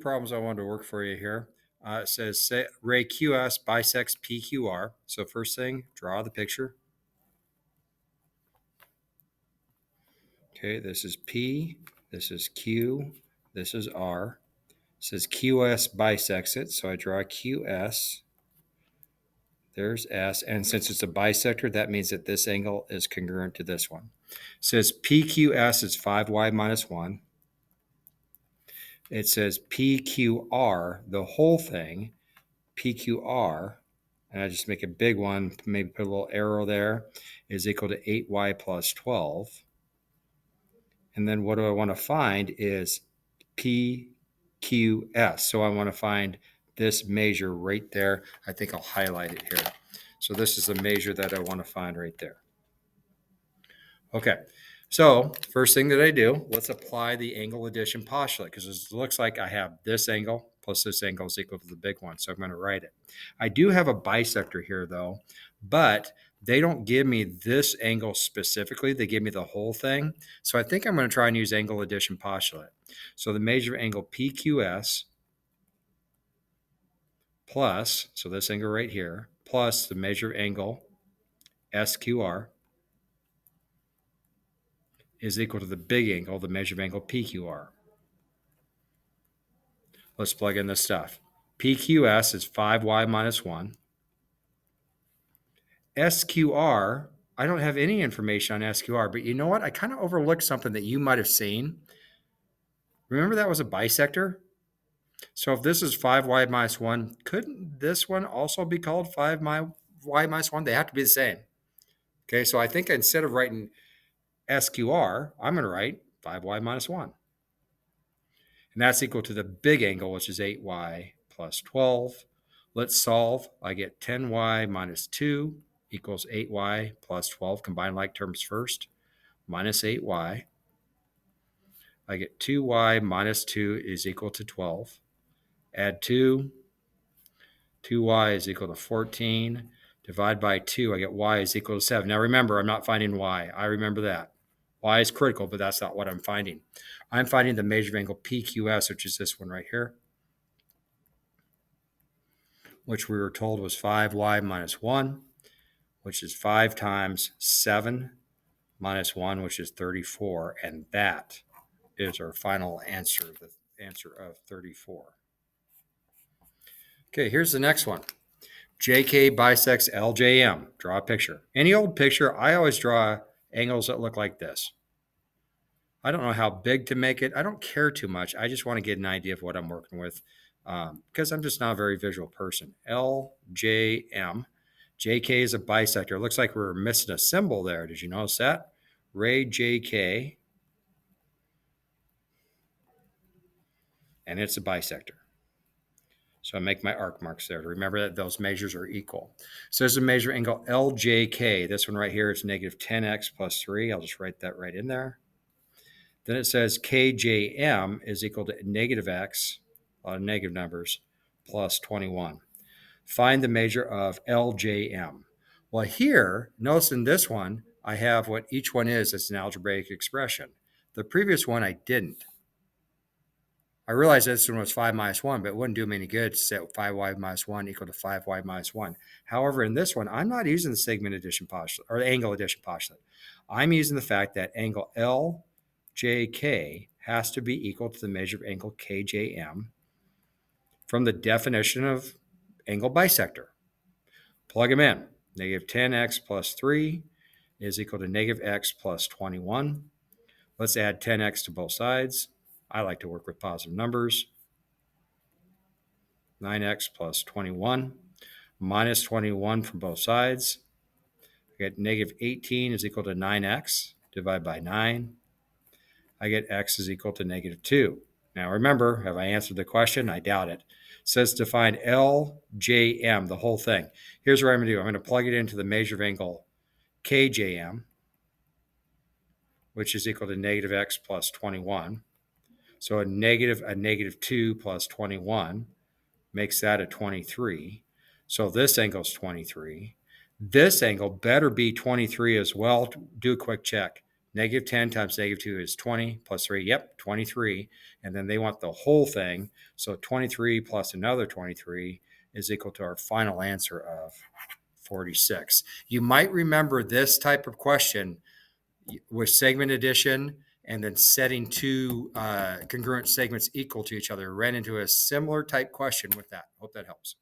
Problems I wanted to work for you here. It says ray QS bisects PQR. So first thing, draw the picture. Okay, this is P, this is Q, this is R. It says QS bisects it, so I draw QS. There's S, and since it's a bisector, that means that this angle is congruent to this one. It says PQS is 5y minus 1. It says PQR, the whole thing, PQR, and I just make a big one, maybe put a little arrow there, is equal to 8y plus 12. And then what do I want to find is PQS. So I want to find this measure right there. I think I'll highlight it here. So this is the measure that I want to find right there. Okay, so first thing that I do, let's apply the angle addition postulate because it looks like I have this angle plus this angle is equal to the big one. So I'm going to write it. I do have a bisector here though, but they don't give me this angle specifically. They give me the whole thing. So I think I'm going to try and use angle addition postulate. So the measure of angle PQS plus, so this angle right here, plus the measure of angle SQR is equal to the big angle, the measure of angle PQR. Let's plug in this stuff. PQS is 5y minus 1. SQR, I don't have any information on SQR, but you know what? I kind of overlooked something that you might have seen. Remember that was a bisector? So if this is 5y minus 1, couldn't this one also be called 5y minus 1? They have to be the same. Okay, so I think instead of writing SQR, I'm going to write 5y minus 1. And that's equal to the big angle, which is 8y plus 12. Let's solve. I get 10y minus 2 equals 8y plus 12. Combine like terms first. Minus 8y. I get 2y minus 2 is equal to 12. Add 2. 2y is equal to 14. Divide by 2. I get y is equal to 7. Now remember, I'm not finding y. I remember that. Y is critical, but that's not what I'm finding. I'm finding the measure of angle PQS, which is this one right here, which we were told was 5y minus 1, which is 5 times 7 minus 1, which is 34. And that is our final answer, the answer of 34. Okay, here's the next one. JK bisects LJM. Draw a picture. Any old picture, I always draw angles that look like this. I don't know how big to make it. I don't care too much. I just want to get an idea of what I'm working with because I'm just not a very visual person. LJM. JK is a bisector. It looks like we're missing a symbol there. Did you notice that? Ray JK. And it's a bisector. So I make my arc marks there to remember that those measures are equal. So there's a measure angle LJK. This one right here is negative 10x plus 3. I'll just write that right in there. Then it says KJM is equal to negative x, a lot of negative numbers, plus 21. Find the measure of LJM. Well, here, notice in this one, I have what each one is. It's an algebraic expression. The previous one, I didn't. I realized this one was 5 minus 1, but it wouldn't do me any good to set 5y minus 1 equal to 5y minus 1. However, in this one, I'm not using the segment addition postulate or the angle addition postulate. I'm using the fact that angle LJK has to be equal to the measure of angle KJM from the definition of angle bisector. Plug them in. Negative 10x plus 3 is equal to negative x plus 21. Let's add 10x to both sides. I like to work with positive numbers. 9x plus 21 minus 21 from both sides. I get negative 18 is equal to 9x. Divide by 9. I get x is equal to negative 2. Now remember, have I answered the question? I doubt it. It says to find LJM, the whole thing. Here's what I'm going to do. I'm going to plug it into the measure of angle KJM, which is equal to negative x plus 21. So a negative 2 plus 21 makes that a 23. So this angle is 23. This angle better be 23 as well. Do a quick check. Negative 10 times negative 2 is 20 plus 3. Yep, 23. And then they want the whole thing. So 23 plus another 23 is equal to our final answer of 46. You might remember this type of question with segment addition and then setting two congruent segments equal to each other. Ran into a similar type question with that. Hope that helps.